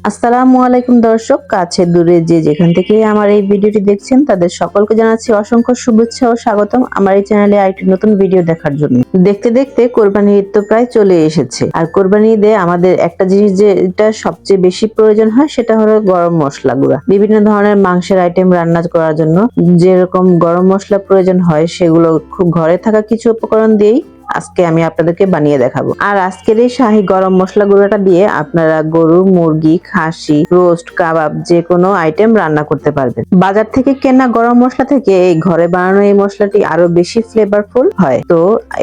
আসসালামু আলাইকুম দর্শক, কাছে দূরে যে যেখান থেকে আমার এই ভিডিওটি দেখছেন তাদের সকলকে জানাচ্ছি অসংখ্য শুভেচ্ছা ও স্বাগতম আমার এই চ্যানেলে আরেকটি নতুন ভিডিও দেখার জন্য। দেখতে দেখতে কোরবানির ঈদ তো প্রায় চলে এসেছে, আর কোরবানি ঈদে আমাদের একটা জিনিস যেটা সবচেয়ে বেশি প্রয়োজন হয় সেটা হলো গরম মশলা গুঁড়া। বিভিন্ন ধরনের মাংসের আইটেম রান্না করার জন্য যেরকম গরম মশলা প্রয়োজন হয় সেগুলো খুব ঘরে থাকা কিছু উপকরণ দিয়েই আজকে আমি আপনাদেরকে বানিয়ে দেখাবো। আর আজকের এই শাহী গরম মশলা গুঁড়োটা দিয়ে আপনারা গরু, মুরগি, খাসি, রোস্ট, কাবাব যে কোনো আইটেম রান্না করতে পারবেন। বাজার থেকে কেনা গরম মশলা থেকে এই ঘরে বানানো এই মশলাটি আরো বেশি ফ্লেভারফুল হয়। তো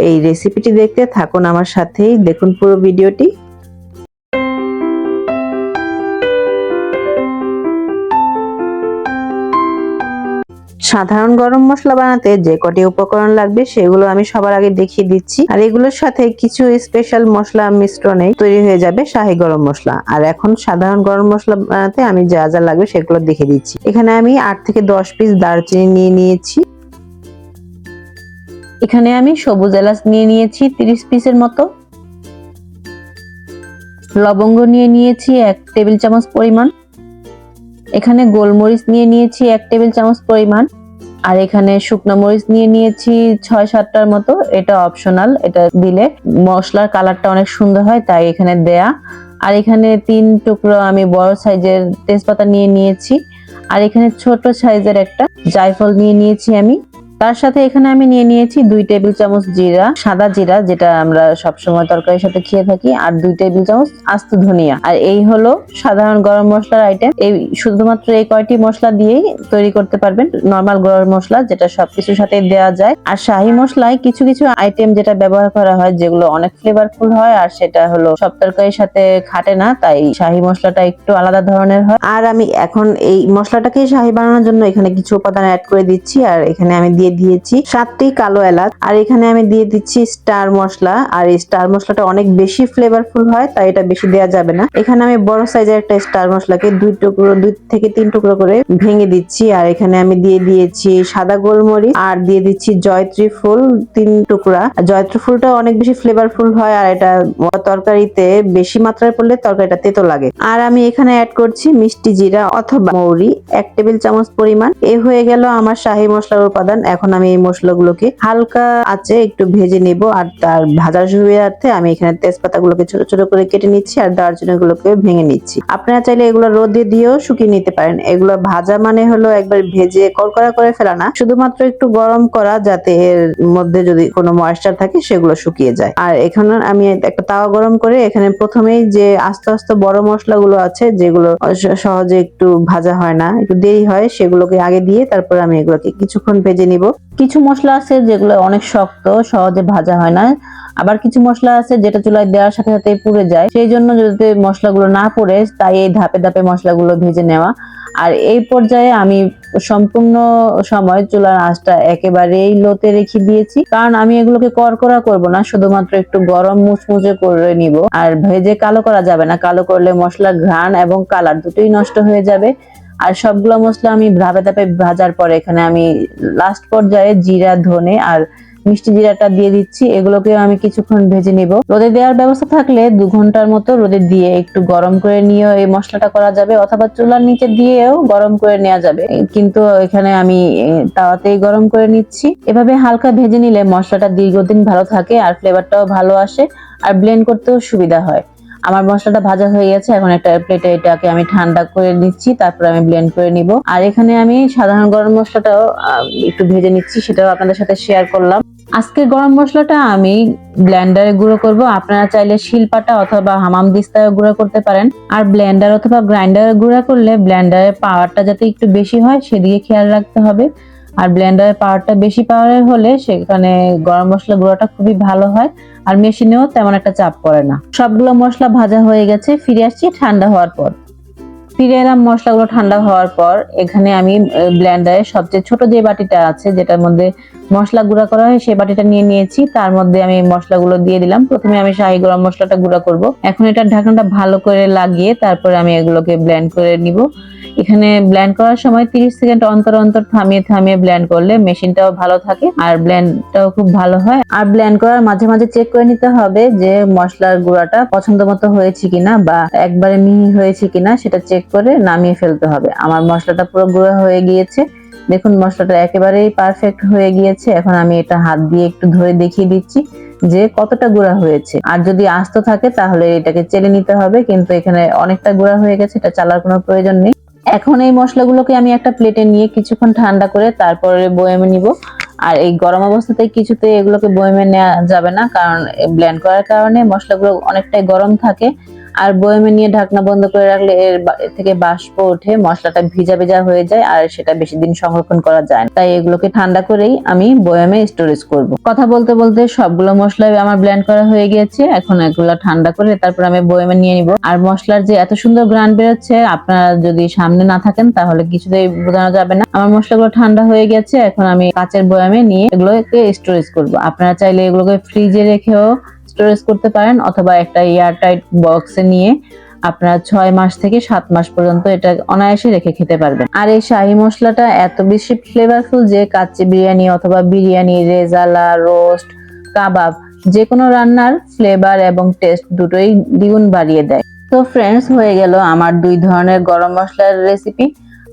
এই রেসিপিটি দেখতে থাকুন আমার সাথেই, দেখুন পুরো ভিডিওটি। সাধারণ গরম মশলা বানাতে যে কটি উপকরণ লাগবে সেগুলো আমি সবার আগে দেখিয়ে দিচ্ছি, আর এগুলোর সাথে কিছু স্পেশাল মশলা মিশ্রণে তৈরি হয়ে যাবে শাহী গরম মশলা। আর এখন সাধারণ গরম মশলা বানাতে আমি যা যা লাগবে সেগুলো দেখিয়ে দিচ্ছি। এখানে আমি 8 থেকে 10 পিস দারচিনি নিয়ে নিয়েছি। এখানে আমি সবুজ এলাচ নিয়ে নিয়েছি 30 পিসের মতো। লবঙ্গ নিয়ে নিয়েছি 1 টেবিল চামচ পরিমাণ। এখানে গোলমরিচ নিয়ে নিয়েছি 1 টেবিল চামচ পরিমাণ। আর এখানে শুকনো মরিচ নিয়ে নিয়েছি 6-7টার মতো। এটা অপশনাল, এটা দিলে মশলার কালারটা অনেক সুন্দর হয় তাই এখানে দেয়া। আর এখানে 3 টুকরো আমি বড় সাইজের তেজপাতা নিয়ে নিয়েছি। আর এখানে ছোট সাইজের একটা জায়ফল নিয়ে নিয়েছি আমি। তার সাথে এখানে আমি নিয়ে নিয়েছি 2 টেবিল চামচ জিরা, সাদা জিরা যেটা আমরা সবসময় তরকারির সাথে খেয়ে থাকি, আর 2 টেবিল চামচ আস্ত ধনিয়া। আর এই হলো সাধারণ গরম মশলার আইটেম। এই শুধুমাত্র এই কয়টি মশলা দিয়েই তৈরি করতে পারবেন নরমাল গরম মশলা, যেটা সবকিছুর সাথে দেওয়া যায়। আর শাহী মশলায় কিছু কিছু আইটেম যেটা ব্যবহার করা হয় যেগুলো অনেক ফ্লেভারফুল হয়, আর সেটা হলো সব তরকারির সাথে খাটে না, তাই শাহী মশলাটা একটু আলাদা ধরনের হয়। আর আমি এখন এই মশলাটাকে শাহী বানানোর জন্য এখানে কিছু উপাদান অ্যাড করে দিচ্ছি। আর এখানে আমি দিয়েছি 7টি কালো এলাচ। আর এখানে আমি দিয়ে দিচ্ছি স্টার মশলা। আর এই স্টার মশলাটা অনেক বেশি ফ্লেভারফুল হয় তাই এটা বেশি দেওয়া যাবে না। এখানে আমি বড় সাইজের একটা স্টার মশলাকে 2 থেকে 3 টুকরো করে ভেঙে দিচ্ছি। আর এখানে আমি দিয়ে দিয়েছি সাদা গোলমরিচ, আর দিয়ে দিচ্ছি জয়ত্রী ফুল 3 টুকরা। জয়ত্রী ফুলটা অনেক বেশি ফ্লেভারফুল হয়, আর এটা তরকারিতে বেশি মাত্রায় পড়লে তরকারিটা তেতো লাগে। আর আমি এখানে অ্যাড করছি মিষ্টি জিরা অথবা মৌরি 1 টেবিল চামচ পরিমাণ। এ হয়ে গেল আমার শাহী মশলার উপাদান। এখন আমি এই মশলাগুলোকে হালকা আঁচে একটু ভেজে নিব। আর তার ভাজার সুবিধার্থে আমি এখানে তেজপাতাগুলোকে ছোট ছোট করে কেটে নিচ্ছি, আর দারচিনিগুলোকে ভেঙে নিচ্ছি। আপনারা চাইলে এগুলো রোদে দিয়েও শুকিয়ে নিতে পারেন। এগুলো ভাজা মানে হলো একবার ভেজে কড়কড়া করে ফেলা না, শুধুমাত্র একটু গরম করা যাতে এর মধ্যে যদি কোনো ময়েশ্চার থাকে সেগুলো শুকিয়ে যায়। আর এখানে আমি একটা তাওয়া গরম করে এখানে প্রথমেই যে আস্তে আস্তে বড় মশলাগুলো আছে যেগুলো সহজে একটু ভাজা হয় না, একটু দেরি হয়, সেগুলোকে আগে দিয়ে তারপর আমি এগুলোকে কিছুক্ষণ ভেজে নিব। কিছু মশলা আছে যেগুলো অনেক শক্ত, সহজে ভাজা হয় না। আবার কিছু মশলা আছে যেটা চুলায় দেওয়ার সাথে সাথে পুড়ে যায়, সেই জন্য যদি মশলাগুলো না পুড়ে তাই এই ধাপে ধাপে মশলাগুলো ভেজে নেওয়া। আর এই পর্যায়ে আমি সম্পূর্ণ সময় চুলার আঁচটা একেবারেই লোতে রেখে দিয়েছি, কারণ আমি এগুলোকে কড়কড়া করব না, শুধুমাত্র একটু গরম মুচমুচে করে নিব। আর ভেজে কালো করা যাবে না, কালো করলে মশলার ঘ্রাণ এবং কালার দুটোই নষ্ট হয়ে যাবে। আর সবগুলো মশলা আমি ধাপে ধাপে ভাজার পরে এখানে আমি লাস্ট পর্যায়ে জিরা, ধনে আর মিষ্টি জিরাটা দিয়ে দিচ্ছি। এগুলোকে আমি কিছুক্ষণ ভেজে নিব। রোদে দেওয়ার ব্যবস্থা থাকলে 2 ঘন্টার মতো রোদে দিয়ে একটু গরম করে নিয়েও এই মশলাটা করা যাবে, অথবা চুলার নিচে দিয়েও গরম করে নেওয়া যাবে, কিন্তু এখানে আমি তাওয়াতেই গরম করে নিচ্ছি। এভাবে হালকা ভেজে নিলে মশলাটা দীর্ঘদিন ভালো থাকে, আর ফ্লেভারটাও ভালো আসে, আর ব্লেন্ড করতেও সুবিধা হয়। আমার মশলাটা ভাজা হয়ে গেছে, এখন একটা প্লেটে এটাকে আমি ঠান্ডা করে নিচ্ছি, তারপর আমি ব্লেন্ড করে নিব। আর এখানে আমি সাধারণ গরম মশলাটাও একটু ভেজে নিচ্ছি, সেটাও আপনাদের সাথে শেয়ার করলাম। আজকে গরম মশলাটা আমি ব্লেন্ডারে গুঁড়ো করব। আপনারা চাইলে শিলপাটা অথবা হামাম দিস্তায় গুঁড়ো করতে পারেন। আর ব্লেন্ডার অথবা গ্রাইন্ডারে গুঁড়ো করলে ব্লেন্ডারের পাওয়ারটা যাতে একটু বেশি হয় সেদিকে খেয়াল রাখতে হবে। আর ব্লেন্ডারের পাওয়ারটা বেশি পাওয়ারের হলে সেখানে গরম মশলা গুঁড়োটা খুবই ভালো হয়, আর মেশিনেও তেমন একটা চাপ পড়ে না। সবগুলো মশলা ভাজা হয়ে গেছে, ফিরে আসছি ঠান্ডা হওয়ার পর। ফিরে এলাম মশলাগুলো ঠান্ডা হওয়ার পর। এখানে আমি ব্লেন্ডারে সবচেয়ে ছোট যে বাটিটা আছে যেটার মধ্যে মশলা গুঁড়া করা হয় সেই বাটিটা নিয়ে নিয়েছি। তার মধ্যে আমি মশলাগুলো দিয়ে দিলাম। প্রথমে আমি শাহী গরম মশলাটা গুঁড়া করব। এখন এটার ঢাকনাটা ভালো করে লাগিয়ে তারপরে আমি এগুলোকে ব্লেন্ড করে নিব। এখানে ব্লেন্ড করার সময় 30 সেকেন্ড অন্তর অন্তর থামিয়ে থামিয়ে ব্লেন্ড করলে মেশিনটাও ভালো থাকে আর ব্লেন্ডটাও খুব ভালো হয়। আর ব্লেন্ড করার মাঝে মাঝে চেক করে নিতে হবে যে মশলার গুঁড়াটা পছন্দ মতো হয়েছে কিনা বা একবারে মিহি হয়েছে কিনা, সেটা চেক করে নামিয়ে ফেলতে হবে। আমার মশলাটা পুরো গুঁড়া হয়ে গিয়েছে, দেখুন মশলাটা একেবারেই পারফেক্ট হয়ে গিয়েছে। এখন আমি এটা হাত দিয়ে একটু ধরে দেখিয়ে দিচ্ছি যে কতটা গুঁড়া হয়েছে। আর যদি আস্ত থাকে তাহলে এটাকে চেলে নিতে হবে, কিন্তু এখানে অনেকটা গুঁড়া হয়ে গেছে, এটা চালার কোনো প্রয়োজন নেই। এখন এই মশলাগুলোকে আমি একটা প্লেটে নিয়ে কিছুক্ষণ ঠান্ডা করে তারপরে বয়ামে নিব। আর এই গরম অবস্থাতে কিছুতে এগুলোকে বয়ামে নেওয়া যাবে না, কারণ ব্লেন্ড করার কারণে মশলাগুলো অনেকটাই গরম থাকে। আর বয়ামে নিয়ে ঢাকনা বন্ধ করে রাখলে এর থেকে বাষ্প ওঠে, মশলাটা ভিজা ভিজা হয়ে যায় আর সেটা বেশি দিন সংরক্ষণ করা যায় না। তাই এগুলোকে ঠান্ডা করেই আমি বয়ামে স্টোরেজ করব। কথা বলতে বলতে সবগুলো মশলাই আমার ব্লেন্ড করা হয়ে গিয়েছে। এখন এগুলো ঠান্ডা করে তারপর আমি বয়ামে নিয়ে নিব। আর মশলার যে এত সুন্দর গ্রান বেরোচ্ছে, আপনারা যদি সামনে না থাকেন তাহলে কিছুতেই বোঝানো যাবে না। আমার মশলাগুলো ঠান্ডা হয়ে গেছে, এখন আমি কাচের বয়ামে নিয়ে এগুলোকে স্টোরেজ করব। আপনারা চাইলে এগুলোকে ফ্রিজে রেখেও স্টোরেজ করতে পারেন, অথবা একটা এয়ারটাইট বক্সে নিয়ে আপনারা 6 মাস থেকে 7 মাস পর্যন্ত এটা অনায়াসে রেখে খেতে পারবেন। আর এই শাহি মশলাটা এত বেশি ফ্লেভারফুল যে কাচ্চি বিরিয়ানি অথবা বিরিয়ানি, রেজালা, রোস্ট, কাবাব যে কোনো রান্নার ফ্লেভার এবং টেস্ট দুটোই দ্বিগুণ বাড়িয়ে দেয়। তো ফ্রেন্ডস, হয়ে গেল আমার 2 ধরনের গরম মশলার রেসিপি।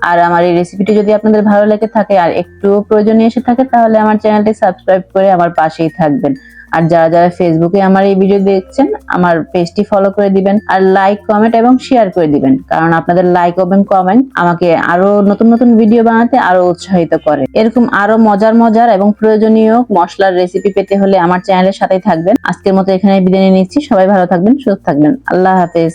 আর আমার এই রেসিপিটি যদি আপনাদের ভালো লেগে থাকে আর একটু প্রয়োজনীয় এসে থাকে তাহলে আমার চ্যানেলটি সাবস্ক্রাইব করে আমার পাশেই থাকবেন। আর যারা যারা ফেসবুকে আমার এই ভিডিও দেখছেন, আমার পেজটি ফলো করে দিবেন আর লাইক, কমেন্ট এবং শেয়ার করে দিবেন, কারণ আপনাদের লাইক এবং কমেন্ট আমাকে আরো নতুন নতুন ভিডিও বানাতে আরো উৎসাহিত করে। এরকম আরো মজার মজার এবং প্রয়োজনীয় মশলার রেসিপি পেতে হলে আমার চ্যানেলের সাথেই থাকবেন। আজকের মতো এখানে বিদায় নিচ্ছি। সবাই ভালো থাকবেন, সুস্থ থাকবেন। আল্লাহ হাফেজ।